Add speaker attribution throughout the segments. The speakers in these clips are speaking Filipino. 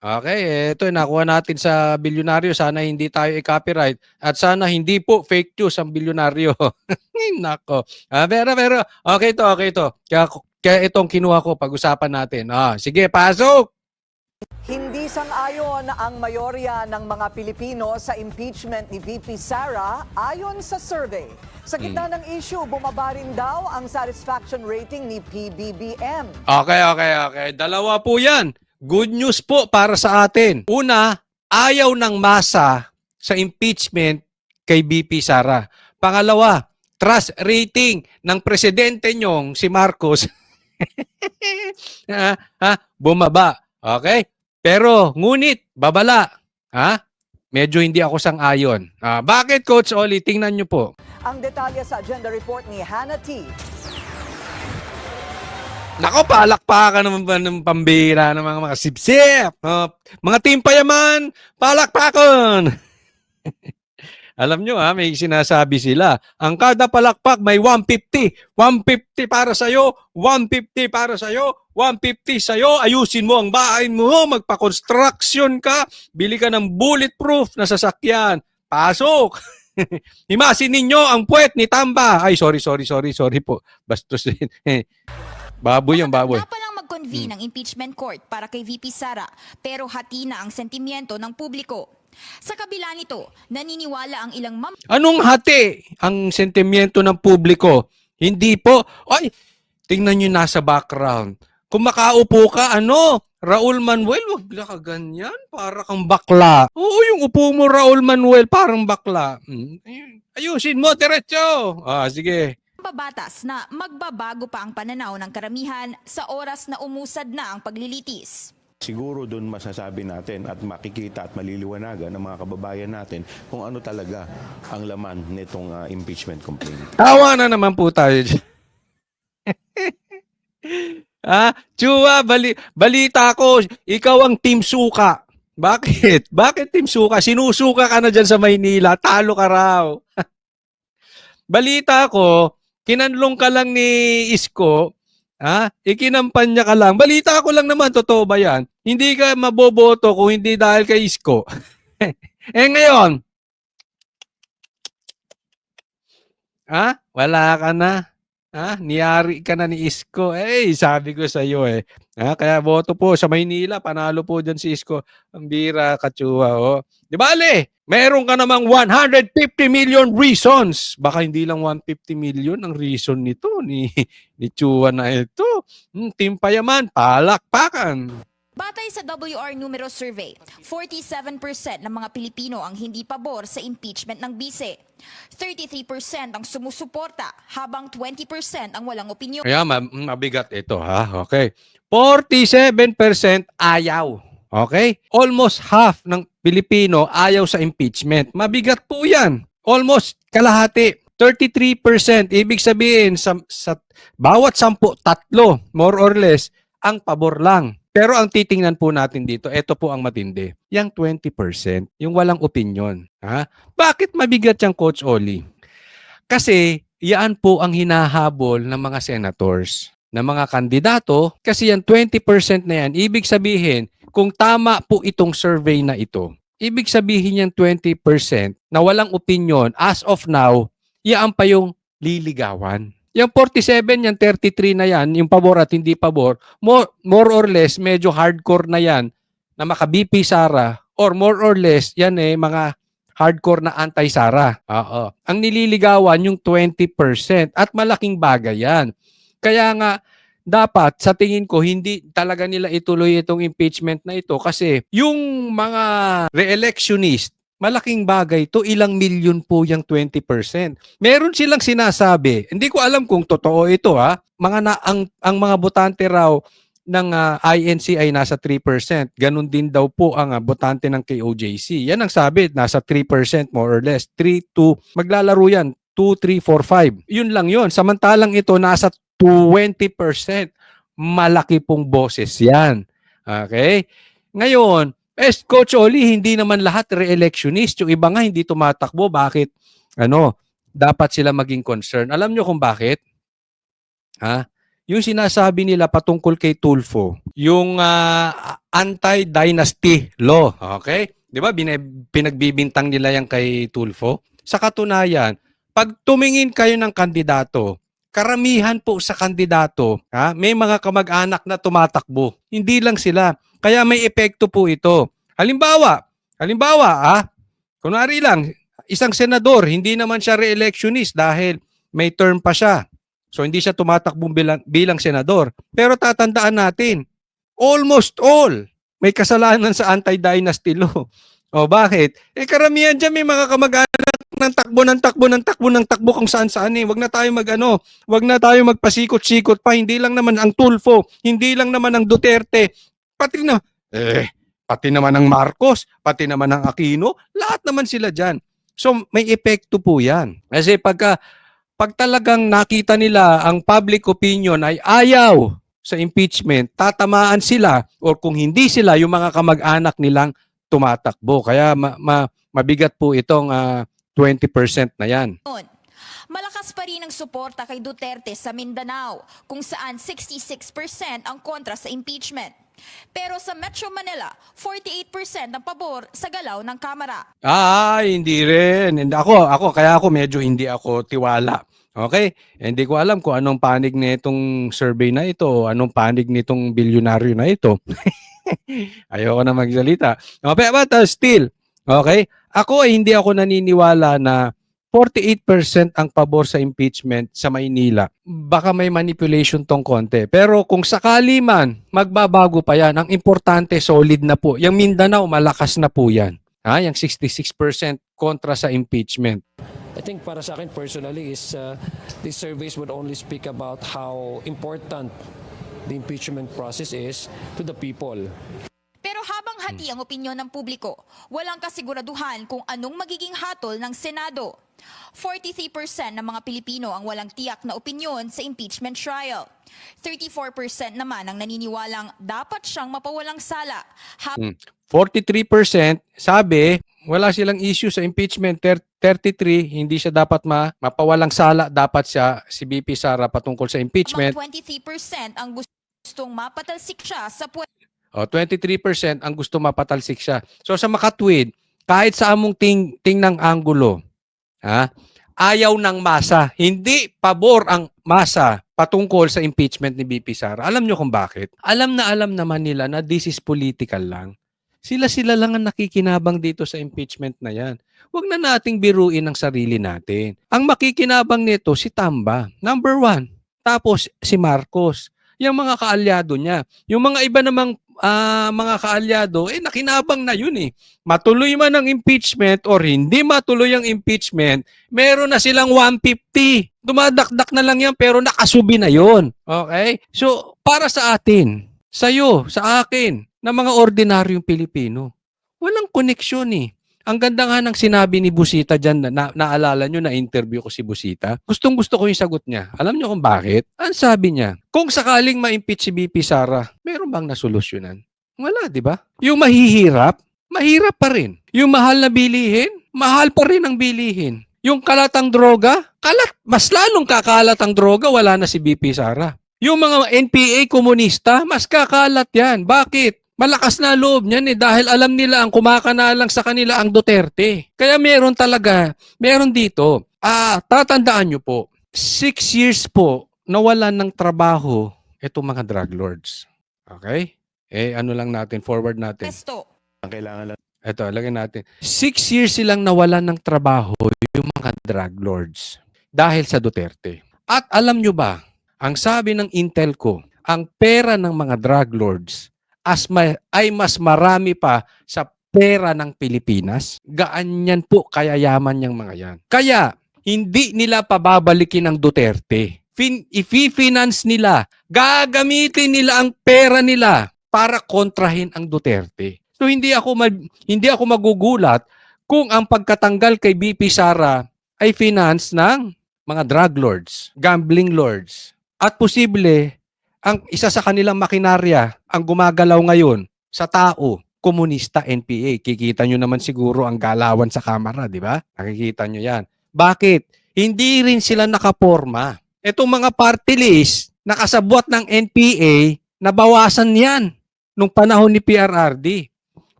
Speaker 1: Okay, ito nakuha natin sa bilyonaryo. Sana hindi tayo i-copyright at sana hindi po fake news ang bilyonaryo. Nako. Pero okay to. Kaya itong kinuha ko pag-usapan natin. Sige, pasok.
Speaker 2: Hindi sang-ayon ang mayorya ng mga Pilipino sa impeachment ni VP Sara ayon sa survey. Sa gitna ng issue, bumaba rin daw ang satisfaction rating ni PBBM.
Speaker 1: Okay. Dalawa po 'yan. Good news po para sa atin. Una, ayaw ng masa sa impeachment kay VP Sara. Pangalawa, trust rating ng presidente nyong si Marcos bumaba. Okay? Pero ngunit babala. Medyo hindi ako sang-ayon. Bakit, Coach Oli? Tingnan nyo po.
Speaker 2: Ang detalye sa agenda report ni Hannah T.
Speaker 1: Nako, palakpakan naman ba ng pambira ng mga sipsip? Mga team payaman, palakpakan! Alam nyo may sinasabi sila. Ang kada palakpak may 150. 150 para sa'yo, 150 para sa'yo, 150 sa'yo. Ayusin mo ang bahay mo, magpa-construction ka, bili ka ng bulletproof na sasakyan. Pasok! Himasin ninyo ang puwet ni Tamba. Ay, sorry po. Bastos din. Baboy yung baboy.
Speaker 3: Matanda pa lang mag-convene ng impeachment court para kay VP Sara, pero hati na ang sentimiento ng publiko. Sa kabila nito, naniniwala ang ilang
Speaker 1: Anong hati ang sentimiento ng publiko? Hindi po. Ay, tingnan nyo nasa background. Kung makaupo ka, Raul Manuel, wag na ka ganyan. Para kang bakla. Oo, yung upo mo, Raul Manuel, parang bakla. Ayusin mo, diretso. Sige.
Speaker 3: babatas na magbabago pa ang pananaw ng karamihan sa oras na umusad na ang paglilitis.
Speaker 4: Siguro doon masasabi natin at makikita at maliliwanagan ng mga kababayan natin kung ano talaga ang laman nitong impeachment complaint.
Speaker 1: Tawa na naman po tayo. Chua, balita ko, ikaw ang Team Suka. Bakit? Bakit Team Suka? Sinusuka ka na dyan sa Maynila, talo ka raw. Balita ko, kinanlong ka lang ni Isko, ikinampanya ka lang. Balita ko lang naman, totoo ba yan? Hindi ka maboboto kung hindi dahil kay Isko. Ngayon, wala ka na. Niyari ka na ni Isko. Sabi ko sa iyo kaya boto po sa Maynila, panalo po dyan si Isko. Ang bira, Kachua. Di ba, Ale? Meron ka namang 150 million reasons. Baka hindi lang 150 million ang reason nito ni Chua na ito. Team Payaman, palakpakan.
Speaker 3: Batay sa WR Numero Survey, 47% ng mga Pilipino ang hindi pabor sa impeachment ng bise. 33% ang sumusuporta, habang 20% ang walang opinyon.
Speaker 1: Kaya mabigat ito, Okay. 47% ayaw. Okay? Almost half ng Pilipino ayaw sa impeachment. Mabigat po yan. Almost kalahati. 33%. Ibig sabihin, sa bawat 10, tatlo, more or less, ang pabor lang. Pero ang titingnan po natin dito, ito po ang matindi. Yang 20%, yung walang opinion. Bakit mabigat yung Coach Oli? Kasi yan po ang hinahabol ng mga senators, ng mga kandidato. Kasi yan 20% na yan, ibig sabihin, kung tama po itong survey na ito, ibig sabihin yung 20% na walang opinion, as of now, yan pa yung liligawan. Yung 47, yung 33 na yan, yung pabor at hindi pabor, more or less, medyo hardcore na yan, na maka-BP Sara, or more or less, yan mga hardcore na anti-Sara. Ang nililigawan yung 20% at malaking bagay yan. Kaya nga, dapat sa tingin ko hindi talaga nila ituloy itong impeachment na ito kasi yung mga re-electionist, malaking bagay to, ilang milyon po yung 20%. Meron silang sinasabi, hindi ko alam kung totoo ito ang mga botante raw ng INC ay nasa 3%. Ganon din daw po ang botante ng KOJC. Yan ang sabi, nasa 3% more or less. 3 to, maglalaro yan, 2, 3, 4, 5. Yun lang yun. Samantalang ito, nasa 20%. Malaki pong boses yan. Okay? Ngayon, Coach Oli, hindi naman lahat re-electionist. Yung iba nga hindi tumatakbo. Bakit? Dapat sila maging concern. Alam nyo kung bakit? yung sinasabi nila patungkol kay Tulfo, yung anti-dynasty law, okay? 'Di ba? Pinagbibintang nila yan kay Tulfo. Sa katunayan, pag tumingin kayo ng kandidato, karamihan po sa kandidato, may mga kamag-anak na tumatakbo. Hindi lang sila. Kaya may epekto po ito. Halimbawa, kunwari lang, isang senador, hindi naman siya re-electionist dahil may term pa siya. So hindi siya tumatakbo bilang senador. Pero tatandaan natin, almost all may kasalanan sa anti-dynasty law. O bakit? Karamihan dyan may mga kamag-anak ng takbo kung saan-saan eh. Wag na tayo magpasikot-sikot pa. Hindi lang naman ang Tulfo, hindi lang naman ang Duterte, pati naman ang Marcos, pati naman ang Aquino, lahat naman sila dyan. So may epekto po yan. Kasi pag talagang nakita nila ang public opinion ay ayaw sa impeachment, tatamaan sila or kung hindi sila, yung mga kamag-anak nilang tumatakbo. Kaya mabigat po itong 20% na yan.
Speaker 3: Malakas pa rin ang suporta kay Duterte sa Mindanao, kung saan 66% ang kontra sa impeachment. Pero sa Metro Manila, 48% ang pabor sa galaw ng Kamara.
Speaker 1: Hindi rin. Kaya ako medyo hindi ako tiwala. Okay? Hindi ko alam kung anong panig nitong survey na ito, anong panig nitong bilyonaryo na ito. Ayoko na magsalita. Okay, but still, okay? Ako ay hindi ako naniniwala na 48% ang pabor sa impeachment sa Maynila. Baka may manipulation tong konti. Pero kung sakali man, magbabago pa yan. Ang importante, solid na po. Yung Mindanao, malakas na po yan. Yung 66% kontra sa impeachment.
Speaker 5: I think para sa akin personally is these surveys would only speak about how important the impeachment process is to the people.
Speaker 3: Pero habang hati ang opinyon ng publiko, walang kasiguraduhan kung anong magiging hatol ng Senado. 43% ng mga Pilipino ang walang tiyak na opinyon sa impeachment trial. 34% naman ang naniniwalang dapat siyang mapawalang sala.
Speaker 1: 43% sabi, wala silang issue sa impeachment. 33, hindi siya dapat mapawalang sala. Dapat si BP Sara patungkol sa impeachment.
Speaker 3: 23% ang gustong mapatalsik siya sa
Speaker 1: 23% ang gusto mapatalsik siya. So sa makatwid, kahit sa among tingnang anggulo, ayaw ng masa, hindi pabor ang masa patungkol sa impeachment ni BP Sara. Alam nyo kung bakit? Alam naman nila na this is political lang. Sila lang ang nakikinabang dito sa impeachment na yan. Huwag na nating biruin ang sarili natin. Ang makikinabang nito si Tamba, number 1. Tapos si Marcos, yung mga kaalyado niya. Yung mga iba namang mga kaalyado, nakinabang na yun eh. Matuloy man ang impeachment or hindi matuloy ang impeachment, meron na silang 150. Dumadakdak na lang yan pero nakasubi na yun. Okay? So, para sa atin, sa'yo, sa akin, na mga ordinaryong Pilipino, walang koneksyon eh. Ang ganda nga ng sinabi ni Busita dyan, naalala nyo na interview ko si Busita. Gustong-gusto ko yung sagot niya. Alam nyo kung bakit? Ang sabi niya, kung sakaling ma-impeach si BP Sara, meron bang nasolusyonan? Wala, di ba? Yung mahihirap pa rin. Yung mahal na bilihin, mahal pa rin ang bilihin. Yung kalatang droga, mas lalong kakalat ang droga, wala na si BP Sara. Yung mga NPA komunista, mas kakalat yan. Bakit? Malakas na loob niyan dahil alam nila ang kumakanalang sa kanila ang Duterte. Kaya meron dito. Tatandaan nyo po, 6 years po nawalan ng trabaho itong mga drug lords. Okay? Ano lang natin, forward natin.
Speaker 3: pesto.
Speaker 4: Ang kailangan lang
Speaker 1: Ito, lagyan natin. 6 years silang nawalan ng trabaho yung mga drug lords dahil sa Duterte. At alam nyo ba, ang sabi ng Intelco, ang pera ng mga drug lords ay mas marami pa sa pera ng Pilipinas. Gaan yan po, kaya yaman yung mga yan. Kaya, hindi nila pababalikin ang Duterte. I-finance nila, gagamitin nila ang pera nila para kontrahin ang Duterte. So hindi ako magugulat kung ang pagkatanggal kay BP Sara ay finance ng mga drug lords, gambling lords. At posible, ang isa sa kanilang makinarya ang gumagalaw ngayon sa tao, komunista, NPA. Kikita nyo naman siguro ang galawan sa kamera, di ba? Nakikita nyo yan. Bakit? Hindi rin sila nakaporma. Itong mga party list, nakasabwat ng NPA, nabawasan yan nung panahon ni PRRD.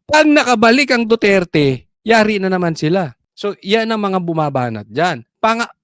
Speaker 1: Pag nakabalik ang Duterte, yari na naman sila. So, yan ang mga bumabanat dyan.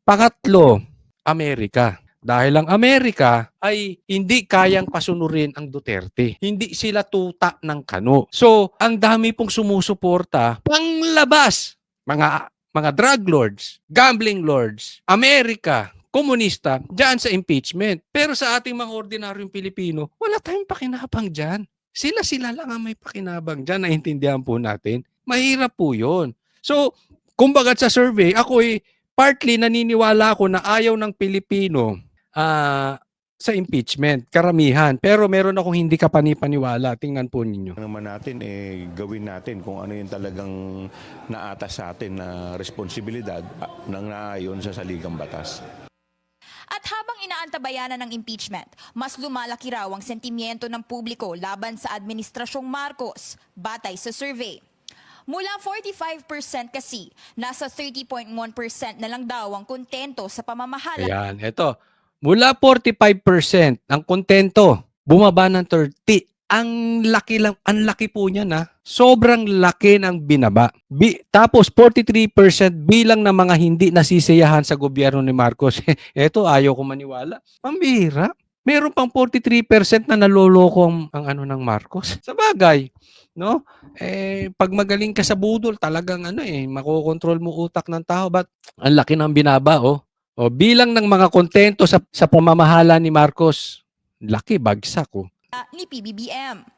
Speaker 1: Pangatlo, Amerika. Dahil ang Amerika ay hindi kayang pasunurin ang Duterte. Hindi sila tuta ng kano. So, ang dami pong sumusuporta panglabas. Mga drug lords, gambling lords, Amerika, komunista, dyan sa impeachment. Pero sa ating mga ordinaryong Pilipino, wala tayong pakinabang dyan. Sila lang ang may pakinabang dyan. Naintindihan po natin. Mahirap po yun. So, kumbaga sa survey, ako partly naniniwala ako na ayaw ng Pilipino sa impeachment, karamihan. Pero meron akong hindi kapanipaniwala. Tingnan po ninyo.
Speaker 4: Naman natin, gawin natin kung ano yung talagang naatas sa atin na responsibilidad ng naayon sa saligang batas.
Speaker 3: At habang inaantabayanan ng impeachment, mas lumalaki raw ang sentimiento ng publiko laban sa Administrasyong Marcos, batay sa survey. Mula 45% kasi, nasa 30.1% na lang daw ang kontento sa pamamahala.
Speaker 1: Ayan, eto. Mula 45% ang kontento, bumaba ng 30%. Ang laki po niya na. Sobrang laki ng binaba. Tapos 43% bilang ng mga hindi nasisiyahan sa gobyerno ni Marcos. Eto, ayaw ko maniwala. Pambihira. Meron pang 43% na naloloko ang ano ng Marcos. Sa bagay, no? Pag magaling ka sa budol, talagang makokontrol mo utak ng tao. But ang laki ng binaba, oh. O bilang ng mga kontento sa pamamahala ni Marcos, laki, bagsak, oh.
Speaker 3: Ni PBBM.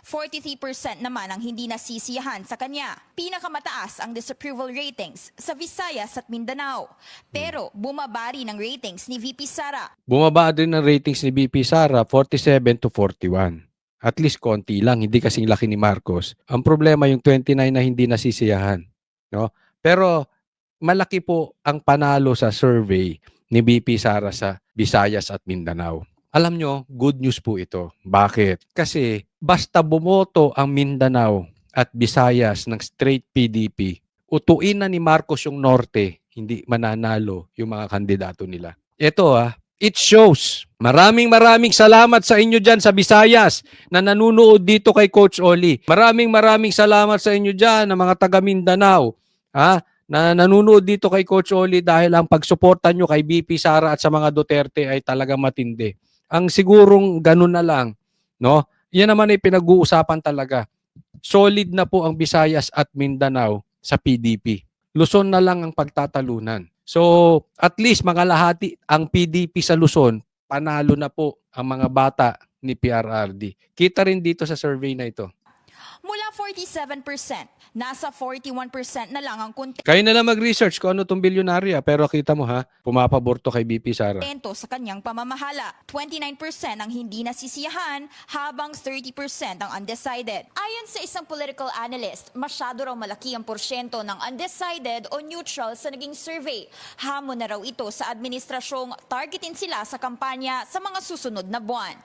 Speaker 3: 43% naman ang hindi nasisiyahan sa kanya. Pinakamataas ang disapproval ratings sa Visayas at Mindanao. Pero bumaba rin ang ratings ni VP Sara.
Speaker 1: Bumaba din ang ratings ni VP Sara, 47 to 41. At least konti lang, hindi kasing laki ni Marcos. Ang problema yung 29 na hindi nasisiyahan. No? Pero malaki po ang panalo sa survey ni VP Sara sa Visayas at Mindanao. Alam nyo, good news po ito. Bakit? Kasi basta bumoto ang Mindanao at Visayas ng straight PDP, utuin na ni Marcos yung Norte, hindi mananalo yung mga kandidato nila. Ito it shows. Maraming salamat sa inyo dyan sa Visayas na nanunood dito kay Coach Oli. Maraming salamat sa inyo dyan na mga taga Mindanao. Na nanunood dito kay Coach Oli dahil ang pagsuporta nyo kay VP Sara at sa mga Duterte ay talaga matindi. Ang sigurong ganun na lang, no? Yan naman ay pinag-uusapan talaga. Solid na po ang Visayas at Mindanao sa PDP. Luzon na lang ang pagtatalunan. So, at least makalahati ang PDP sa Luzon, panalo na po ang mga bata ni PRRD. Kita rin dito sa survey na ito.
Speaker 3: Mula 47%, nasa 41% na lang ang kontento
Speaker 1: Kayo na lang mag-research kung ano itong bilyonarya. Pero kita mo pumapabor to kay BP Sara.
Speaker 3: sa kanyang pamamahala. 29% ang hindi nasisiyahan, habang 30% ang undecided. Ayon sa isang political analyst, masyado raw malaki ang porsyento ng undecided o neutral sa naging survey. Hamon na raw ito sa administrasyong targetin sila sa kampanya sa mga susunod na buwan.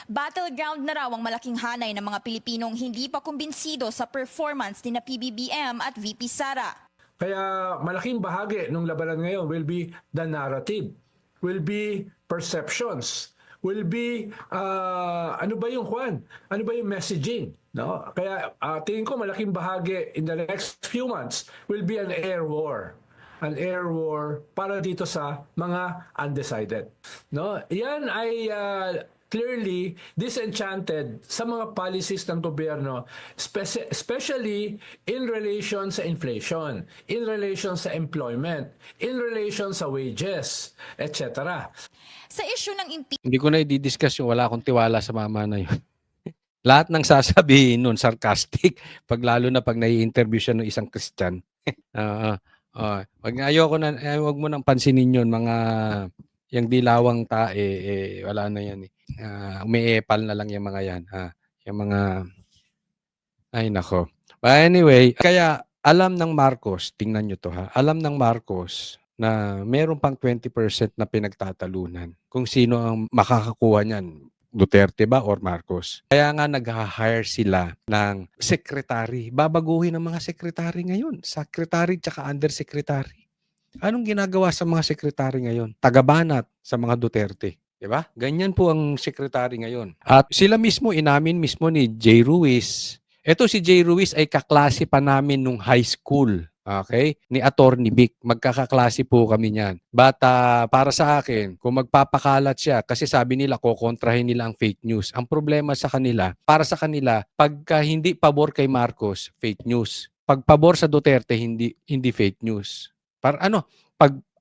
Speaker 3: Battleground na raw ang malaking hanay ng mga Pilipinong hindi pa kumbinsido sa performance ni na PBBM at VP Sara.
Speaker 6: Kaya malaking bahagi ng labanan ngayon will be the narrative, will be perceptions, will be ano ba yung messaging, no? Kaya tingin ko malaking bahagi in the next few months will be an air war para dito sa mga undecided, no? Yan ay clearly disenchanted sa mga policies ng gobyerno, especially in relation sa inflation, in relation sa employment, in relation sa wages, etc.
Speaker 3: Sa issue ng impeachment,
Speaker 1: Hindi ko na i-discuss yung wala akong tiwala sa mama na yun. Lahat ng sasabihin nun, sarcastic. Lalo na pag nai-interview siya ng isang Christian. Wag mo nang pansinin yun, mga yung dilawang tae, wala na yan. Umiepal na lang yung mga yan. Yung mga, ay nako. But anyway, kaya alam ng Marcos, tingnan nyo to alam ng Marcos na meron pang 20% na pinagtatalunan kung sino ang makakakuha niyan. Duterte ba or Marcos? Kaya nga nag-hire sila ng secretary. Babaguhin ang mga secretary ngayon. Secretary tsaka undersecretary. Anong ginagawa sa mga sekretary ngayon? Tagabanat sa mga Duterte. 'Di ba? Ganyan po ang secretary ngayon. At sila mismo, inamin mismo ni Jay Ruiz. Ito si Jay Ruiz ay kaklase pa namin nung high school. Okay? Ni Attorney Vic. Magkakaklase po kami niyan. But para sa akin, kung magpapakalat siya, kasi sabi nila, kokontrahin nila ang fake news. Ang problema sa kanila, para sa kanila, pagka hindi pabor kay Marcos, fake news. Pag pabor sa Duterte, hindi fake news. Pag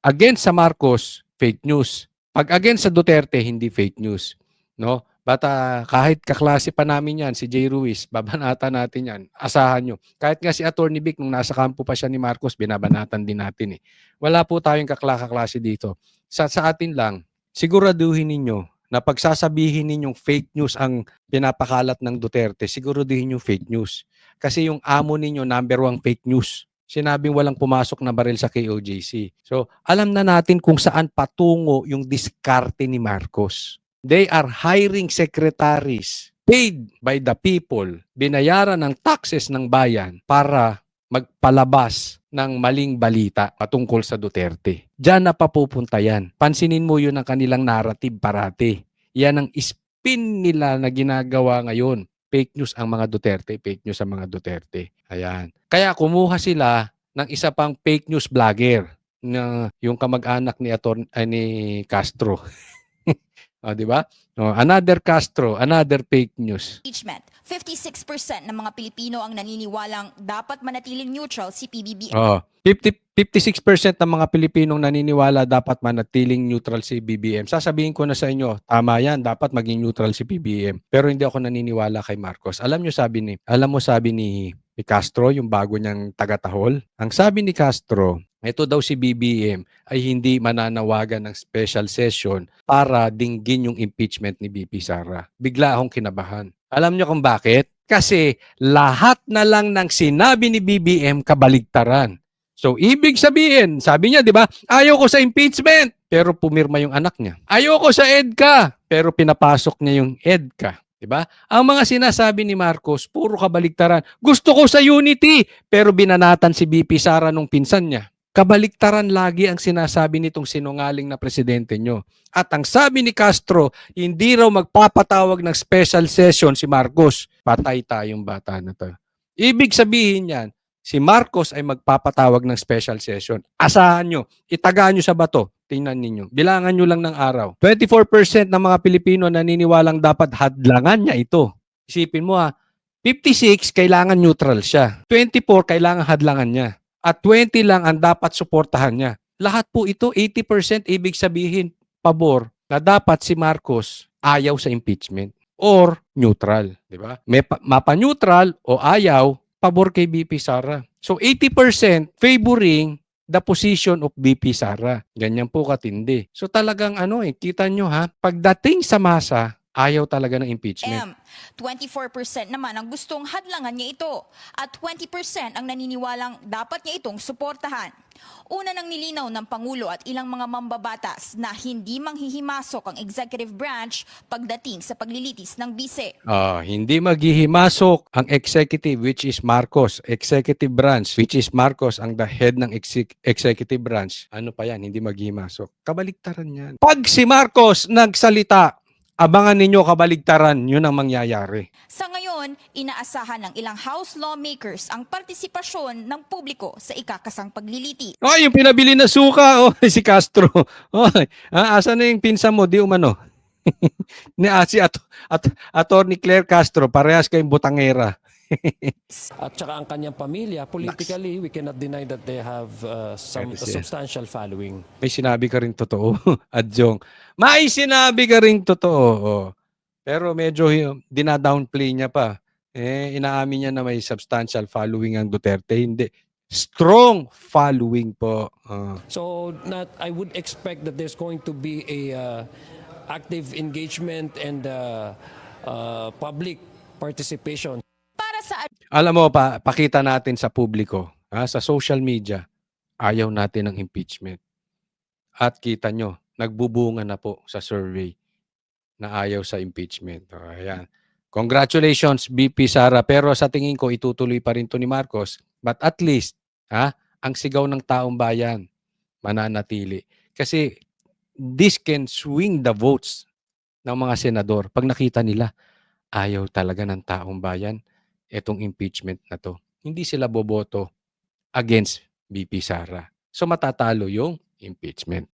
Speaker 1: against sa Marcos, fake news. Pag against sa Duterte, hindi fake news. No? But kahit kaklase pa namin yan, si Jay Ruiz, babanatan natin yan. Asahan nyo. Kahit nga si Attorney Vic, nung nasa kampo pa siya ni Marcos, binabanatan din natin eh. Wala po tayong kaklase dito. Sa atin lang, siguraduhin ninyo na pagsasabihin ninyong fake news ang pinapakalat ng Duterte, siguraduhin yung fake news. Kasi yung amo ninyo, number 1 fake news. Sinabing walang pumasok na baril sa KOJC. So, alam na natin kung saan patungo yung diskarte ni Marcos. They are hiring secretaries paid by the people, binayaran ng taxes ng bayan para magpalabas ng maling balita patungkol sa Duterte. Diyan na papupunta yan. Pansinin mo yun ang kanilang narrative parati. Yan ang spin nila na ginagawa ngayon. Fake news ang mga Duterte, fake news ang mga Duterte. Ayan. Kaya kumuha sila ng isa pang fake news vlogger na yung kamag-anak ni Castro. Di ba? Another Castro, another fake news.
Speaker 3: Impeachment. 56% ng mga Pilipino ang naniniwalang dapat manatiling neutral si PBBM.
Speaker 1: 56% ng mga Pilipinong naniniwala dapat manatiling neutral si BBM. Sasabihin ko na sa inyo, tama yan, dapat maging neutral si BBM. Pero hindi ako naniniwala kay Marcos. Alam mo sabi ni Castro, yung bago niyang taga-tahol? Ang sabi ni Castro, ito daw si BBM ay hindi mananawagan ng special session para dinggin yung impeachment ni BP Sara. Bigla akong kinabahan. Alam niyo kung bakit? Kasi lahat na lang ng sinabi ni BBM kabaligtaran. So, ibig sabihin, sabi niya, di ba, ayaw ko sa impeachment, pero pumirma yung anak niya. Ayaw ko sa EDCA, pero pinapasok niya yung EDCA. Di ba? Ang mga sinasabi ni Marcos, puro kabaligtaran. Gusto ko sa unity, pero binanatan si BP Sara nung pinsan niya. Kabaliktaran lagi ang sinasabi nitong sinungaling na presidente nyo. At ang sabi ni Castro, hindi raw magpapatawag ng special session si Marcos. Patay tayong bata na to. Ibig sabihin yan, si Marcos ay magpapatawag ng special session. Asahan nyo, itagaan nyo sa bato. Tingnan ninyo. Bilangan nyo lang ng araw. 24% ng mga Pilipino naniniwalang dapat hadlangan niya ito. Isipin mo 56 kailangan neutral siya. 24 kailangan hadlangan niya. At 20 lang ang dapat suportahan niya. Lahat po ito, 80% ibig sabihin pabor na dapat si Marcos ayaw sa impeachment or neutral, di ba? Mapa-neutral o ayaw, pabor kay BP Sara. So 80% favoring the position of BP Sara. Ganyan po katindi. So talagang kita nyo pagdating sa masa, ayaw talaga ng impeachment.
Speaker 3: 24% naman ang gustong hadlangan niya ito at 20% ang naniniwalang dapat niya itong suportahan. Una nang nilinaw ng Pangulo at ilang mga mambabatas na hindi manghihimasok ang executive branch pagdating sa paglilitis ng bise.
Speaker 1: Hindi maghihimasok ang executive which is Marcos, executive branch which is Marcos ang the head ng executive branch. Ano pa yan? Hindi maghihimasok. Kabaliktaran yan. Pag si Marcos nagsalita, abangan ninyo kabaligtaran, yun ang mangyayari.
Speaker 3: Sa ngayon, inaasahan ng ilang House lawmakers ang partisipasyon ng publiko sa ikakasang paglilitis.
Speaker 1: Yung pinabili na suka, si Castro. Asa na yung pinsan mo, di umano. Si Attorney Claire Castro, parehas kayong butangera.
Speaker 5: At saka ang kanyang pamilya, politically, we cannot deny that they have some
Speaker 1: Yes.
Speaker 5: substantial following.
Speaker 1: May sinabi ka rin totoo, Adjong. May sinabi ka rin totoo. Pero medyo dinadownplay niya pa. Inaamin niya na may substantial following ang Duterte. Hindi. Strong following po.
Speaker 5: So I would expect that there's going to be a active engagement and public participation.
Speaker 3: Para sa
Speaker 1: Alam mo, pakita natin sa publiko, sa social media, ayaw natin ng impeachment. At kita nyo, nagbubunga na po sa survey na ayaw sa impeachment. Ayan. Congratulations, BP Sara. Pero sa tingin ko, itutuloy pa rin to ni Marcos. But at least, ang sigaw ng taong bayan, mananatili. Kasi this can swing the votes ng mga senador pag nakita nila ayaw talaga ng taong bayan itong impeachment na 'to. Hindi sila boboto against VP Sara. So matatalo yung impeachment.